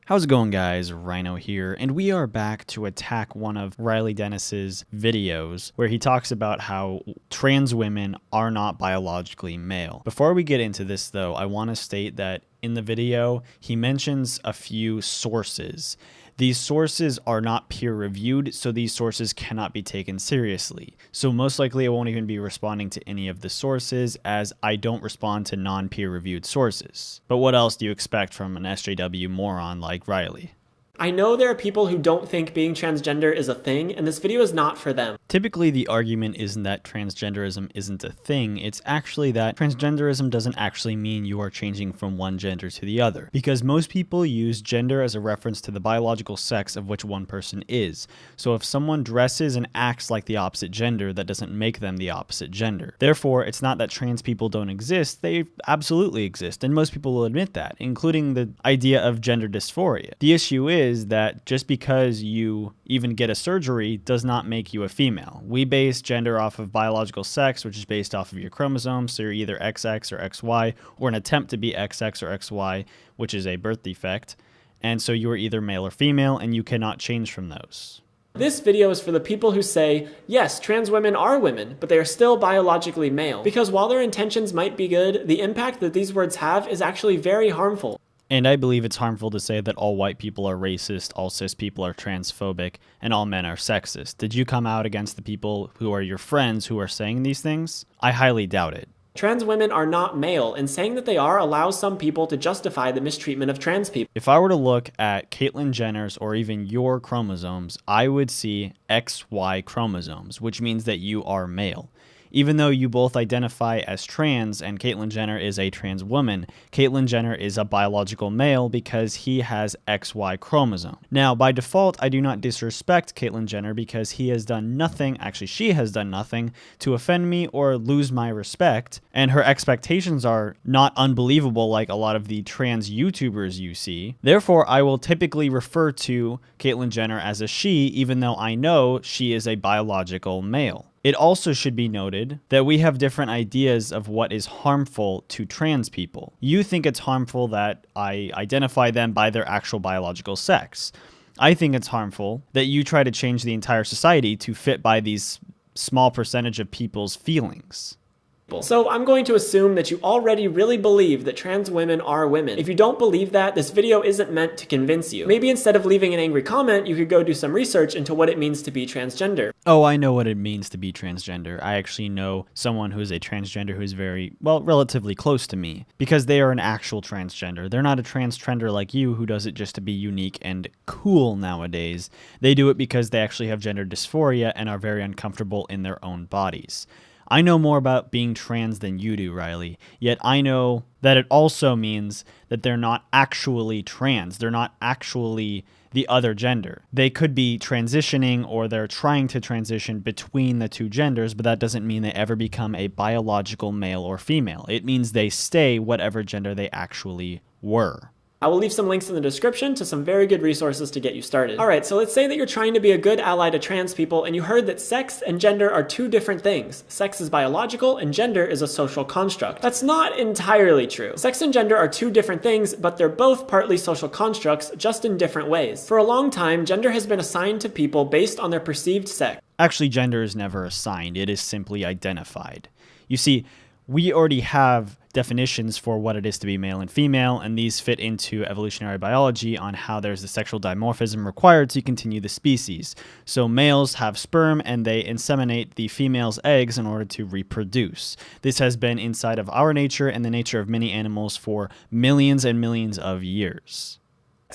How's it going, guys? Rhino here, and we are back to attack one of Riley Dennis's videos where he talks about how trans women are not biologically male. Before we get into this, though, I want to state that in the video, he mentions a few sources. These sources are not peer-reviewed, so these sources cannot be taken seriously. So most likely I won't even be responding to any of the sources, as I don't respond to non-peer-reviewed sources. But what else do you expect from an SJW moron like Riley? I know there are people who don't think being transgender is a thing, and this video is not for them. Typically, the argument isn't that transgenderism isn't a thing, it's actually that transgenderism doesn't actually mean you are changing from one gender to the other, because most people use gender as a reference to the biological sex of which one person is. So if someone dresses and acts like the opposite gender, that doesn't make them the opposite gender. Therefore, it's not that trans people don't exist, they absolutely exist, and most people will admit that, including the idea of gender dysphoria. The issue is that just because you even get a surgery does not make you a female. We base gender off of biological sex, which is based off of your chromosomes, so you're either XX or XY, or an attempt to be XX or XY, which is a birth defect, and so you are either male or female, and you cannot change from those. This video is for the people who say, yes, trans women are women, but they are still biologically male. Because while their intentions might be good, the impact that these words have is actually very harmful. And I believe it's harmful to say that all white people are racist, all cis people are transphobic, and all men are sexist. Did you come out against the people who are your friends who are saying these things? I highly doubt it. Trans women are not male, and saying that they are allows some people to justify the mistreatment of trans people. If I were to look at Caitlyn Jenner's or even your chromosomes, I would see XY chromosomes, which means that you are male. Even though you both identify as trans and Caitlyn Jenner is a trans woman, Caitlyn Jenner is a biological male because he has XY chromosome. Now, by default, I do not disrespect Caitlyn Jenner because he has done nothing, actually she has done nothing, to offend me or lose my respect, and her expectations are not unbelievable like a lot of the trans YouTubers you see. Therefore, I will typically refer to Caitlyn Jenner as a she, even though I know she is a biological male. It also should be noted that we have different ideas of what is harmful to trans people. You think it's harmful that I identify them by their actual biological sex. I think it's harmful that you try to change the entire society to fit by these small percentage of people's feelings. So I'm going to assume that you already really believe that trans women are women. If you don't believe that, this video isn't meant to convince you. Maybe instead of leaving an angry comment, you could go do some research into what it means to be transgender. Oh, I know what it means to be transgender. I actually know someone who is a transgender who is very, well, relatively close to me, because they are an actual transgender. They're not a transtrender like you who does it just to be unique and cool nowadays. They do it because they actually have gender dysphoria and are very uncomfortable in their own bodies. I know more about being trans than you do, Riley, yet I know that it also means that they're not actually trans. They're not actually the other gender. They could be transitioning or they're trying to transition between the two genders, but that doesn't mean they ever become a biological male or female. It means they stay whatever gender they actually were. I will leave some links in the description to some very good resources to get you started. Alright, so let's say that you're trying to be a good ally to trans people and you heard that sex and gender are two different things. Sex is biological and gender is a social construct. That's not entirely true. Sex and gender are two different things, but they're both partly social constructs, just in different ways. For a long time, gender has been assigned to people based on their perceived sex. Actually, gender is never assigned. It is simply identified. You see, we already have definitions for what it is to be male and female, and these fit into evolutionary biology on how there's the sexual dimorphism required to continue the species. So males have sperm and they inseminate the female's eggs in order to reproduce. This has been inside of our nature and the nature of many animals for millions and millions of years.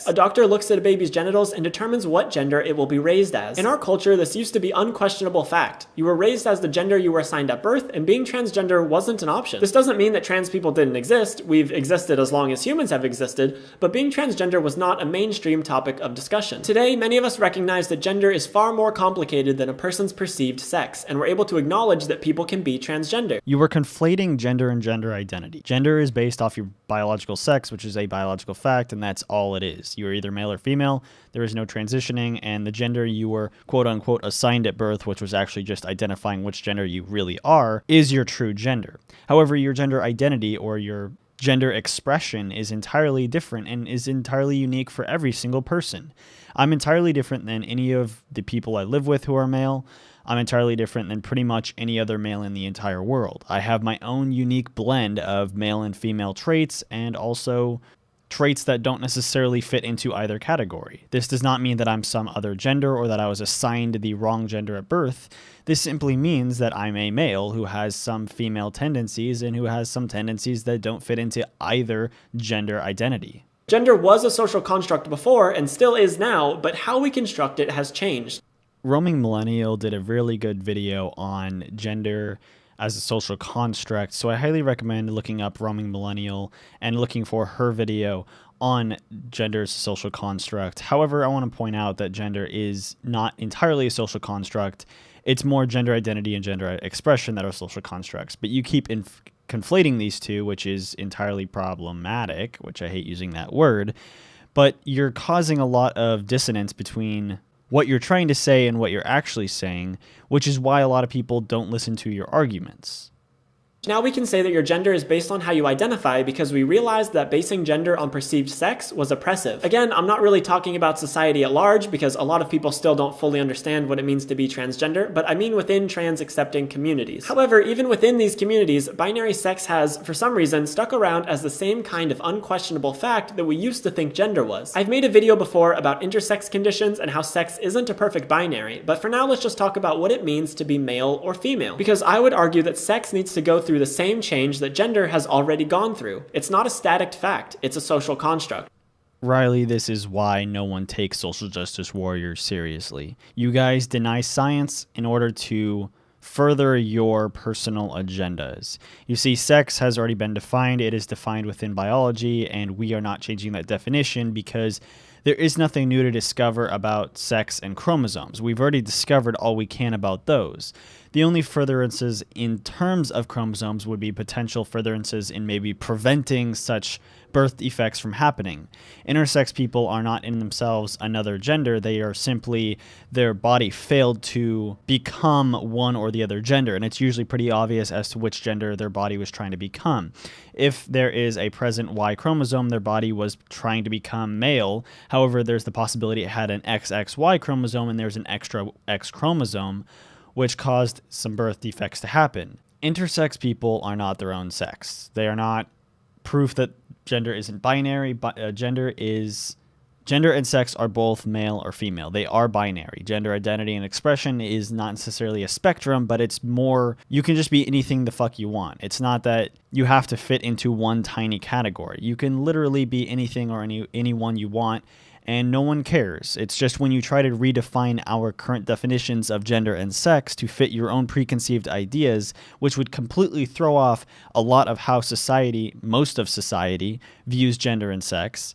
A doctor looks at a baby's genitals and determines what gender it will be raised as. In our culture, this used to be unquestionable fact. You were raised as the gender you were assigned at birth, and being transgender wasn't an option. This doesn't mean that trans people didn't exist. We've existed as long as humans have existed, but being transgender was not a mainstream topic of discussion. Today, many of us recognize that gender is far more complicated than a person's perceived sex, and we're able to acknowledge that people can be transgender. You were conflating gender and gender identity. Gender is based off your biological sex, which is a biological fact, and that's all it is. You are either male or female, there is no transitioning, and the gender you were quote-unquote assigned at birth, which was actually just identifying which gender you really are, is your true gender. However, your gender identity or your gender expression is entirely different and is entirely unique for every single person. I'm entirely different than any of the people I live with who are male. I'm entirely different than pretty much any other male in the entire world. I have my own unique blend of male and female traits, and also traits that don't necessarily fit into either category. This does not mean that I'm some other gender or that I was assigned the wrong gender at birth. This simply means that I'm a male who has some female tendencies and who has some tendencies that don't fit into either gender identity. Gender was a social construct before and still is now, but how we construct it has changed. Roaming Millennial did a really good video on gender as a social construct, so I highly recommend looking up Roaming Millennial and looking for her video on gender as a social construct. However, I want to point out that gender is not entirely a social construct. It's more gender identity and gender expression that are social constructs, but you keep conflating these two, which is entirely problematic, which I hate using that word, but you're causing a lot of dissonance between what you're trying to say and what you're actually saying, which is why a lot of people don't listen to your arguments. Now we can say that your gender is based on how you identify because we realized that basing gender on perceived sex was oppressive. Again, I'm not really talking about society at large because a lot of people still don't fully understand what it means to be transgender, but I mean within trans-accepting communities. However, even within these communities, binary sex has, for some reason, stuck around as the same kind of unquestionable fact that we used to think gender was. I've made a video before about intersex conditions and how sex isn't a perfect binary, but for now let's just talk about what it means to be male or female, because I would argue that sex needs to go through the same change that gender has already gone through. It's not a static fact, it's a social construct. Riley, this is why no one takes social justice warriors seriously. You guys deny science in order to further your personal agendas. You see, sex has already been defined. It is defined within biology, and we are not changing that definition because there is nothing new to discover about sex and chromosomes. We've already discovered all we can about those. The only furtherances in terms of chromosomes would be potential furtherances in maybe preventing such birth defects from happening. Intersex people are not in themselves another gender. They are simply their body failed to become one or the other gender, and it's usually pretty obvious as to which gender their body was trying to become. If there is a present Y chromosome, their body was trying to become male. However, there's the possibility it had an XXY chromosome and there's an extra X chromosome, which caused some birth defects to happen. Intersex people are not their own sex. They are not proof that gender isn't binary, but gender and sex are both male or female. They are binary. Gender identity and expression is not necessarily a spectrum, but it's more, you can just be anything the fuck you want. It's not that you have to fit into one tiny category. You can literally be anything or anyone you want, and no one cares. It's just when you try to redefine our current definitions of gender and sex to fit your own preconceived ideas, which would completely throw off a lot of how society, most of society, views gender and sex,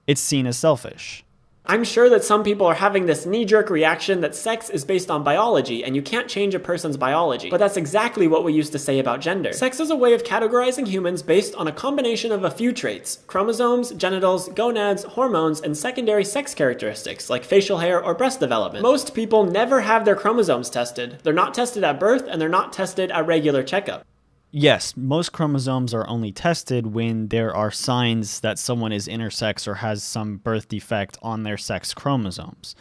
it's seen as selfish. I'm sure that some people are having this knee-jerk reaction that sex is based on biology and you can't change a person's biology, but that's exactly what we used to say about gender. Sex is a way of categorizing humans based on a combination of a few traits: chromosomes, genitals, gonads, hormones, and secondary sex characteristics like facial hair or breast development. Most people never have their chromosomes tested. They're not tested at birth and they're not tested at regular checkup. Yes, most chromosomes are only tested when there are signs that someone is intersex or has some birth defect on their sex chromosomes.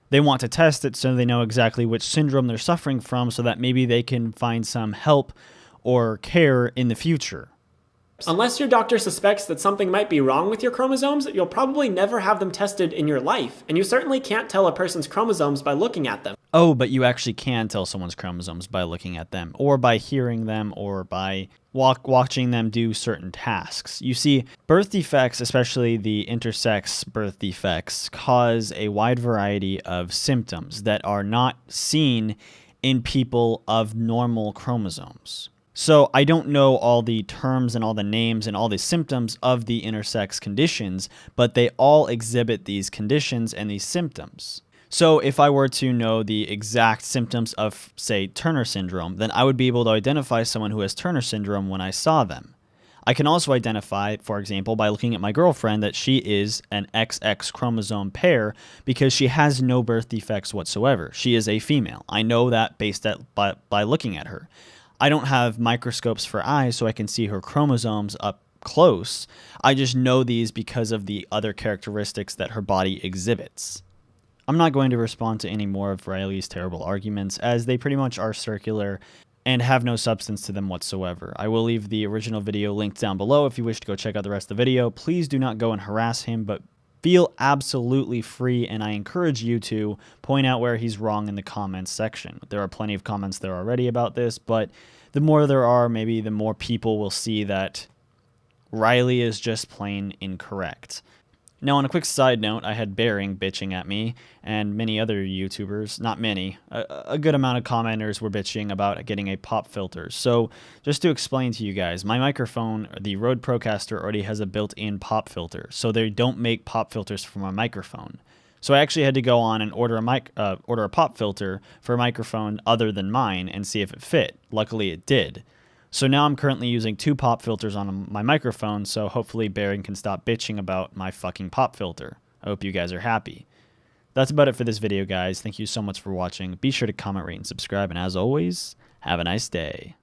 They want to test it so they know exactly which syndrome they're suffering from so that maybe they can find some help or care in the future. Unless your doctor suspects that something might be wrong with your chromosomes, you'll probably never have them tested in your life, and you certainly can't tell a person's chromosomes by looking at them. Oh, but you actually can tell someone's chromosomes by looking at them, or by hearing them, or by watching them do certain tasks. You see, birth defects, especially the intersex birth defects, cause a wide variety of symptoms that are not seen in people of normal chromosomes. So I don't know all the terms and all the names and all the symptoms of the intersex conditions, but they all exhibit these conditions and these symptoms. So if I were to know the exact symptoms of, say, Turner syndrome, then I would be able to identify someone who has Turner syndrome when I saw them. I can also identify, for example, by looking at my girlfriend, that she is an XX chromosome pair because she has no birth defects whatsoever. She is a female. I know that by looking at her. I don't have microscopes for eyes, so I can see her chromosomes up close. I just know these because of the other characteristics that her body exhibits. I'm not going to respond to any more of Riley's terrible arguments, as they pretty much are circular and have no substance to them whatsoever. I will leave the original video linked down below if you wish to go check out the rest of the video. Please do not go and harass him, but feel absolutely free, and I encourage you to point out where he's wrong in the comments section. There are plenty of comments there already about this, but the more there are, maybe the more people will see that Riley is just plain incorrect. Now, on a quick side note, I had Bearing bitching at me, and many other YouTubers, not many, a good amount of commenters were bitching about getting a pop filter. So, just to explain to you guys, my microphone, the Rode Procaster, already has a built-in pop filter, so they don't make pop filters for my microphone. So I actually had to go on and order a pop filter for a microphone other than mine and see if it fit. Luckily, it did. So now I'm currently using 2 pop filters on my microphone, so hopefully Bearing can stop bitching about my fucking pop filter. I hope you guys are happy. That's about it for this video, guys. Thank you so much for watching. Be sure to comment, rate, and subscribe, and as always, have a nice day.